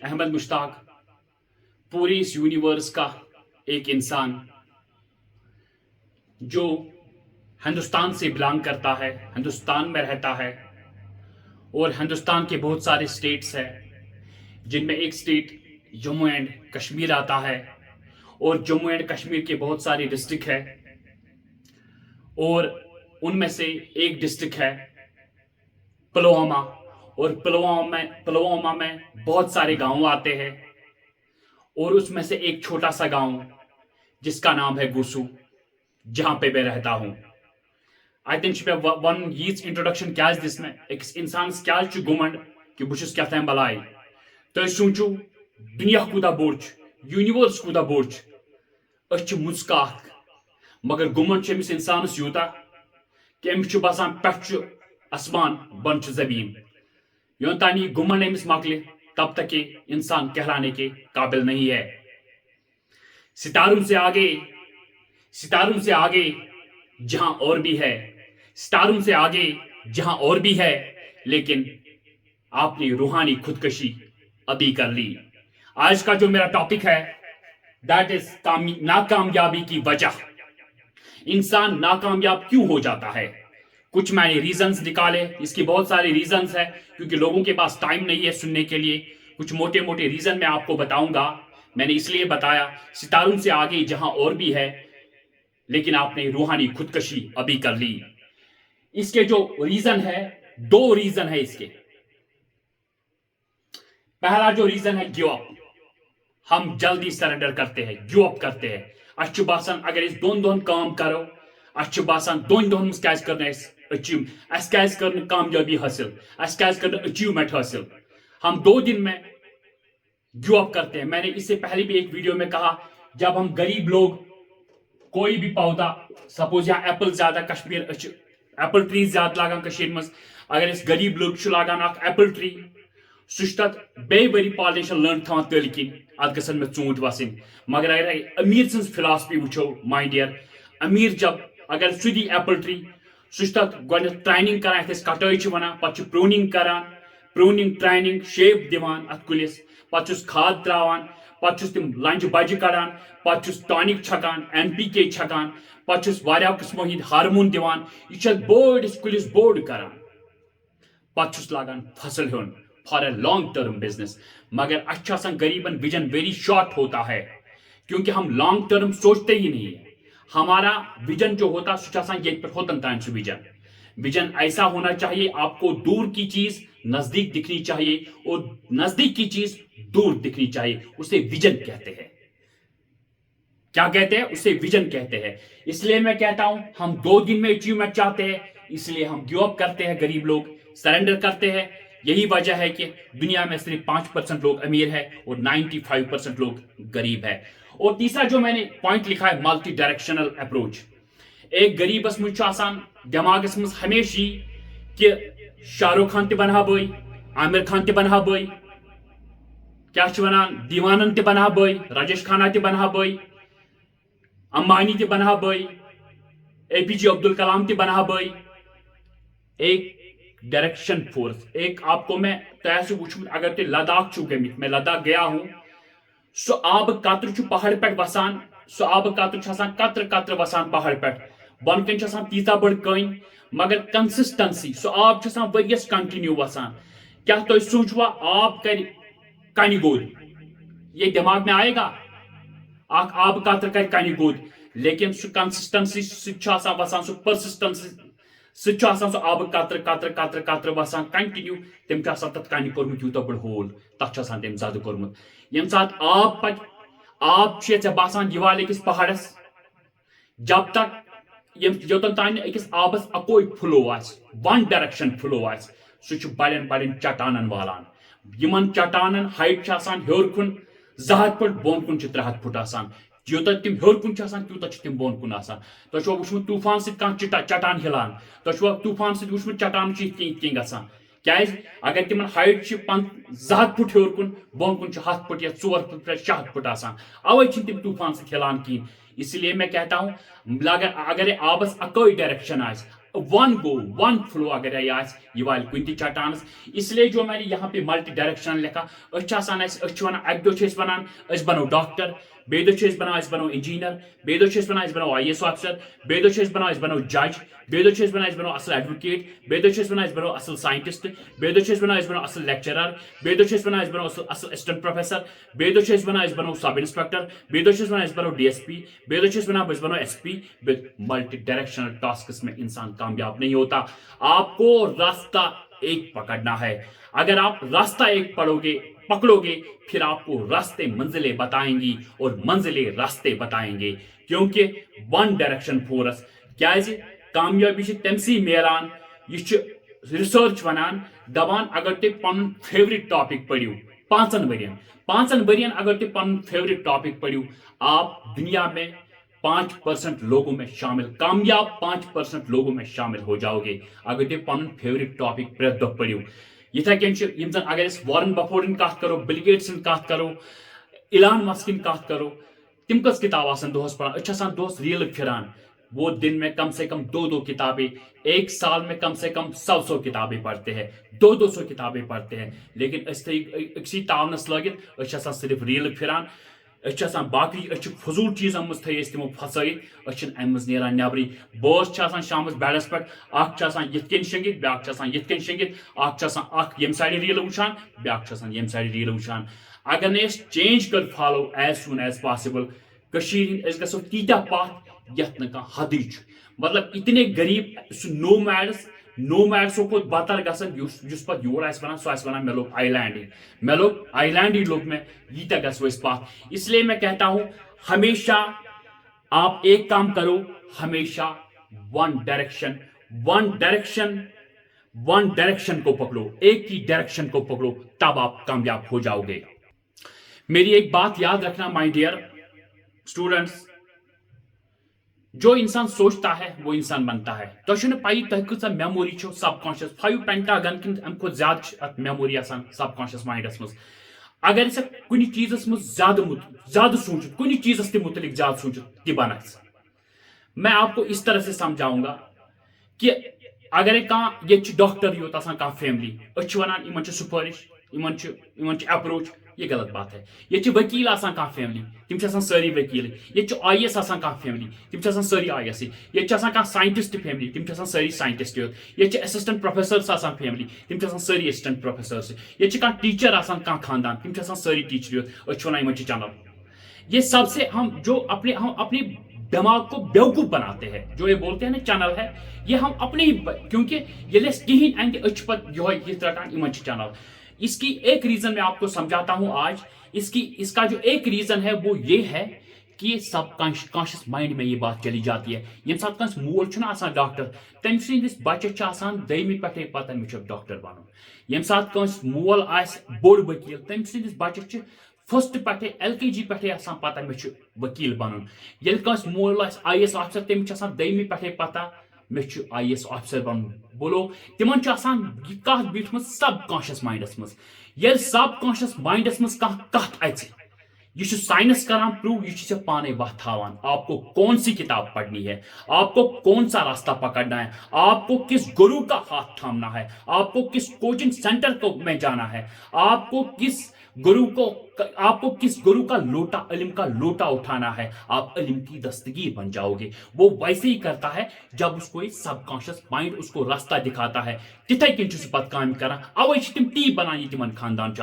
अहमद मुश्ताक पूरी इस यूनिवर्स का एक इंसान जो हिंदुस्तान से बिलोंग करता है, हिंदुस्तान में रहता है और हिंदुस्तान के बहुत सारे स्टेट्स हैं जिनमें एक स्टेट जम्मू एंड कश्मीर आता है और जम्मू एंड कश्मीर के बहुत सारे डिस्ट्रिक्ट है और उनमें से एक डिस्ट्रिक्ट है पुलवामा और पुलवामा में बहुत सारे गांव आते हैं और उसमें से एक छोटा सा गांव जिसका नाम है गुसू जहां पे मैं रहता हूं। आई थिंक वन यीज इंट्रोडक्शन क्या दिस में एक इंसान क्या गुमंड कि बुश क्या तम बलाई तो सोचू दुनिया कूदा बोड़ यूनिवर्स कूदा बोड़ मुस्का मगर गुमंड अमिस इंसानस यूता कि अमिस बसान पे आसमान बन जमीन योन तानी गुमंड अमिस मकल तब तक ये इंसान कहलाने के काबिल नहीं है। सितारों से आगे जहां और भी है, सितारों से आगे जहां और भी है, लेकिन आपने रूहानी खुदकशी अभी कर ली। आज का जो मेरा टॉपिक है दैट इज नाकामयाबी की वजह। इंसान नाकामयाब क्यों हो जाता है? कुछ मैंने रीजंस निकाले, इसकी बहुत सारे रीजंस है क्योंकि लोगों के पास टाइम नहीं है सुनने के लिए। कुछ मोटे मोटे रीजन मैं आपको बताऊंगा। मैंने इसलिए बताया सितारों से आगे जहां और भी है, लेकिन आपने रूहानी खुदकशी अभी कर ली। इसके जो रीजन है, दो रीजन है इसके। पहला जो रीजन है गिव अप। हम जल्दी सरेंडर करते हैं, गिव अप करते हैं। अच्छ बासान अगर इस दोन काम करो, अच्छ बासान दोन करना अचीव कर कामयाबी हासिल, कर अचीवमेंट हासिल। हम 2 दिन में गिव अप करते हैं। मैंने इससे पहले भी एक वीडियो में कहा जब हम गरीब लोग कोई भी पौधा सपोज यहाँ एप्पल ज्यादा कश्मीर एप्पल ट्री ज्यादा लागान कश्मीर मज अगर इस गरीब लोग लागान एप्पल ट्री सह बे वरी पॉलिनेशन लर्न थवान तल किन अत गसन में चूंट वसन। मगर अगर अमीर सज फिलासफी वो माय डियर, अमीर जब अगर सह दी एप्पल ट्री सह गो ट्रेनिंग करान कटाई वन पे प्रूनिंग करान, प्रूनिंग ट्रेनिंग शेप दिवान अत कुलिस पे खाद त्रावान पे तम लंज बज कड़ान पे टॉनिक छकान NPK छकान पे किस्मों हिंद हार्मोन दिवान यह बोड़ कुलिस बोड़ करान पे लागान फसल हेन for a long term business. मगर अच्छा गरीबन विजन वेरी शॉर्ट होता है क्योंकि हम लॉन्ग टर्म सोचते ही नहीं है। हमारा विजन जो होता ये होतन तान विजन ऐसा होना चाहिए, आपको दूर की चीज नजदीक दिखनी चाहिए और नजदीक की चीज दूर दिखनी चाहिए। उसे विजन कहते हैं। क्या कहते हैं? उसे विजन कहते हैं। इसलिए मैं कहता हूं हम 2 दिन में अचीवमेंट चाहते हैं, इसलिए हम गिव अप करते हैं, गरीब लोग सरेंडर करते हैं। यही वजह है कि दुनिया में सिर्फ 5% लोग अमीर है और 95% लोग गरीब है। और तीसरा जो मैंने पॉइंट लिखा है मल्टी डायरेक्शनल अप्रोच। एक गरीबस मुझ दिमागस मज हमेशा कि शाहरुख खान ते बनहा बई, आमिर खान ते बनहा बई, क्या वनान दीवानन ते बनहा बई, राजेश खाना ते बनहा बई, अंबानी ते बनहा बई, APJ अब्दुल कलाम ते बनहा बई। एक डायरेक्शन फोर्स, एक आपको मैं तैसे वो अगर ते लद्दाख चु गमित, मैं लद्दाख गया हूं, सो आब कतर पहाड़ पे वसान, सो आब कतर कतर कतर वसान पहाड़ पे बन कन तीता बड़ कन मगर कंसिस्टेंसी सो आब वरियस कंटिन्यू वसान। क्या तुम सोचवा आब कर कन गोद, ये दिमाग में आएगा आब कतर कर कन गोद, लेकिन सो कंसिस्टेंसी वसान, सो परसिस्टेंसी सह आब कतर कतर कतर कतर वसान कंटिन्यू। तम तथ कन कोर्मुत यूत बड़ होल, तथ तम जद कोर्मुत। यम सात आब पक आब ऐ बसान यह वाल अकिस पहाड़स, जब तक योतन तान अकिस आबस अकोई फ्लो वन डायरेक्शन फ्लो सह बड़न बड़न चटानन वालान। यमन चटानन हाइट हेर कुन 200 फुट, बोन कुन 300 फुट आसान। यूत तम हेर कुन तूत तम बोन कुन आसान। तुम वो तूफान सह चटान हिलान, तुम तूफान सह वो चटान गसान। क्या अगर तिमन हाइट 200 फुट हेर कुन, बोन कुन 100 फुट या 4 फुट 6 फुट आसान, अवे तम तूफान सह हिलान कहीं। इसलिए मैं कहता हूं अगर आबस अकोई direction one go one flow अगर यह वाल कुन चटानस, इसलिए जो मैंने यहाँ पे मल्टी डायरेक्शनल लिखा वन बनो डॉक्टर, बेद बनो इंजीनियर, बेद बनो IAS ऑफिसर, बेद बनो जज, बेद बनो असल एडवोकेट, बेद बनो असल साइंटिस्ट, बेद बनो असल लेक्चरर, बेद बनो असल असिस्टेंट प्रोफेसर, बेद बनो सब इंस्पेक्टर, बेद बनो DSP, बेद बनो SP। मल्टी डायरेक्शनल टास्क में इंसान कामयाब नहीं होता। आपको रास्ता एक पकड़ना है। अगर आप रास्ता एक पकड़ोगे फिर आपको रास्ते मंजिलें बताएंगी और मंजिलें रास्ते बताएंगे, क्योंकि वन डायरेक्शन फोर्स क्या कामयाबी तमसी मिलान। यह रिसर्च वनान दपान अगर तुम पन फेवरेट टॉपिक पढ़ियो 5 वरियन अगर तुम पन फेवरेट टॉपिक पढ़ियो, आप दुनिया में 5% लोगों में शामिल, कामयाब 5% लोगों में शामिल हो जाओगे अगर तुम पन फेवरेट टॉपिक प्रत दह पढ़ियो। इथे कन अगर वॉरेन बफेट कत करो, बिल गेट्स कत करो, इलान मस्क कत करो, तिम कस किताब दोहस पढ़ान, दोहस रील फिरान। वो दिन में कम से कम 2-2 किताबें, एक साल में कम से कम 100 किताबें पढ़ते हैं, 200 किताबें पढ़ते हैं, लेकिन तावनस लगित सिर्फ रील फिरान। बाकी फजूल चीजों मज तमो फसत अमें नबरी। बस शाम बेडस पे ये शंगित, ब्या ये शंगित, ये साइड रील वुचान, ब्या ये साइड रील वुचान। अगर न चेंज कर follow as soon as possible go तीजा पथ यथ न हद, मतलब इतने गरीब नोमैड्सो को बतर गसन पे योर वन सह वन मे लोग आईलैंड ही लोग में यीता गो पथ। इसलिए मैं कहता हूं हमेशा आप एक काम करो, हमेशा वन डायरेक्शन को पकड़ो, एक ही डायरेक्शन को पकड़ो, तब आप कामयाब हो जाओगे। मेरी एक बात याद रखना माय डियर स्टूडेंट्स, जो इंसान सोचता है वो इंसान बनता है। तो पाई तुम मेमोरी सबकॉन्शियस 5 पेंटागन कि अम ज्यादा मेमोरी सबकॉन्शियस माइंडस मज। अगर कुछ चीजस मज ज्यादा सोच, कुछ चीजस के मुतलिक ज्यादा सोच तह बन। मैं आपको इस तरह से समझाऊंगा कि अगर ये डॉक्टर योत फैमिली वन इन सुफारिश, इन अप्रोच, ये गलत बात है। ये वकील फैमिली, तिम सारी वकील, ये IAS फैमिली, तिम सारी IAS, ये साइंटिस्ट फैमिली, तिम सारी साइंटिस्ट, ये असिस्टेंट प्रोफेसर्स फैमिली, तिम सारी असिस्टेंट प्रोफेसर्स, ये टीचर खानदान, तिम सारी टीचर वन चैनल। ये सबसे हम अपने दिमाग को बेवकूफ बनाते हैं, जो ये बोलते हैं ना चैनल है, ये हम अपने ही, क्योंकि ये कहीं एंड रटान इन चैनल। इसकी एक रीजन मैं आपको समझाता हूं आज। इसका जो एक रीजन है वो ये है कि सबकॉन्शियस माइंड में ये बात चली जाती है। ये सात कंस मोल डॉक्टर, तम सिंदिस बच्चे दमी पे पता मे डॉक्टर बन। ये सात कंस मोल बोड़ वकील, तम सिंदिस बच्चे फर्स्ट पे LKG पे पता मे वकील बन। ये कंस मोल IAS ऑफिसर, तमिस दमी पे पता मे IAS ऑफिसर बन। बोलो तिमन कत बीठम सबकॉन्शियस माइंडस मज। ये सबकॉन्शियस माइंडस मज कत यह साइंस करान प्रूव, यह पाने वह थावान। आपको कौन सी किताब पढ़नी है, आपको कौन सा रास्ता पकड़ना है, आपको किस गुरु का हाथ थामना है, आपको किस कोचिंग सेंटर को में जाना है, आपको किस गुरु का लोटा, इल्म का लोटा उठाना है, आप इल्म की दस्तगीर बन जाओगे। वो वैसे ही करता है जब उसको एक सबकॉन्शियस माइंड उसको रास्ता दिखाता है। तिथे कन पत काम करा, अवे तिम टी बनान तिमन खानदान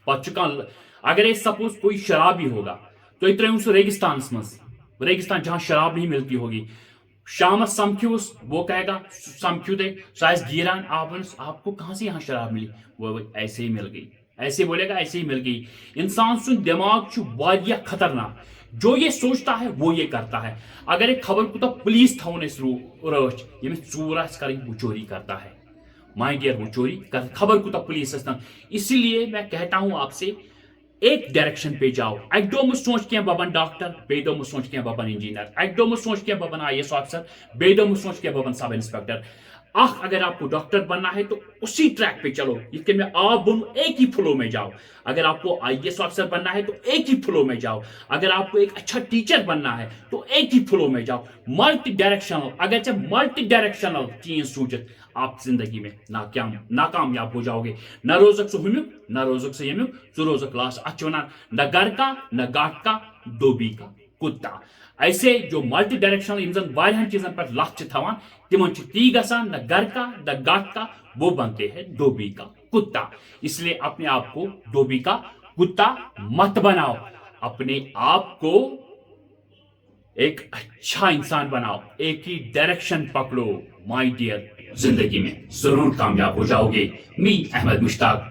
पे। अगर सपोज कोई शराबी होगा तो त्रो सह रेगिस्तान जहां शराब नहीं मिलती होगी, शाम समख्यूस, वो कहेगा समख्यू दे, सह गिरान, आपको कहां से यहाँ शराब मिली, वो ऐसे ही मिल गई, ऐसे बोलेगा ऐसे ही मिल गई। इंसान सुन दिमाग वारिया खतरनाक, जो ये सोचता है वो ये करता है। अगर एक खबर को पुलिस थवन रच, ये चोर वो चोरी करता है। माय डियर, वो चोरी कर, खबर को पुलिस। इसलिए मैं कहता हूं आपसे, एक डायरेक्शन पे जाओ। एक दो मुझ सोच के बबन डॉक्टर, बे दो मुझ सोच के बबन इंजीनियर, एक दो मुझ सोच के बबन IAS ऑफिसर, बे दो मुझ सोच के बबन सब इंस्पेक्टर। अगर आपको डॉक्टर बनना है तो उसी ट्रैक पे चलो, इसके में आप दोनों एक ही फ्लो में जाओ। अगर आपको आईएएस ऑफिसर बनना है तो एक ही फ्लो में जाओ। अगर आपको एक अच्छा टीचर बनना है तो एक ही फ्लो में जाओ। मल्टी डायरेक्शनल, अगर चाहे मल्टी डायरेक्शनल चीज सोचित, आप जिंदगी में नाकामयाब हो जाओगे। न रोजक से हुम्युक, न रोजक से यम्युक, सु रोजक लास अचवना, न घर का, न गाट का, डोबी का कुत्ता। ऐसे जो मल्टी डायरेक्शनल इंसान वारियान चीजन पर लक्ष्य थवान, तिमन ती गसान न घर का न गाट का, वो बनते हैं डोबी का कुत्ता। इसलिए अपने आप को डोबी का कुत्ता मत बनाओ, अपने आप को एक अच्छा इंसान बनाओ, एक ही डायरेक्शन पकड़ो। माय डियर, जिंदगी में जरूर कामयाब हो जाओगे। मी अहमद मुश्ताक।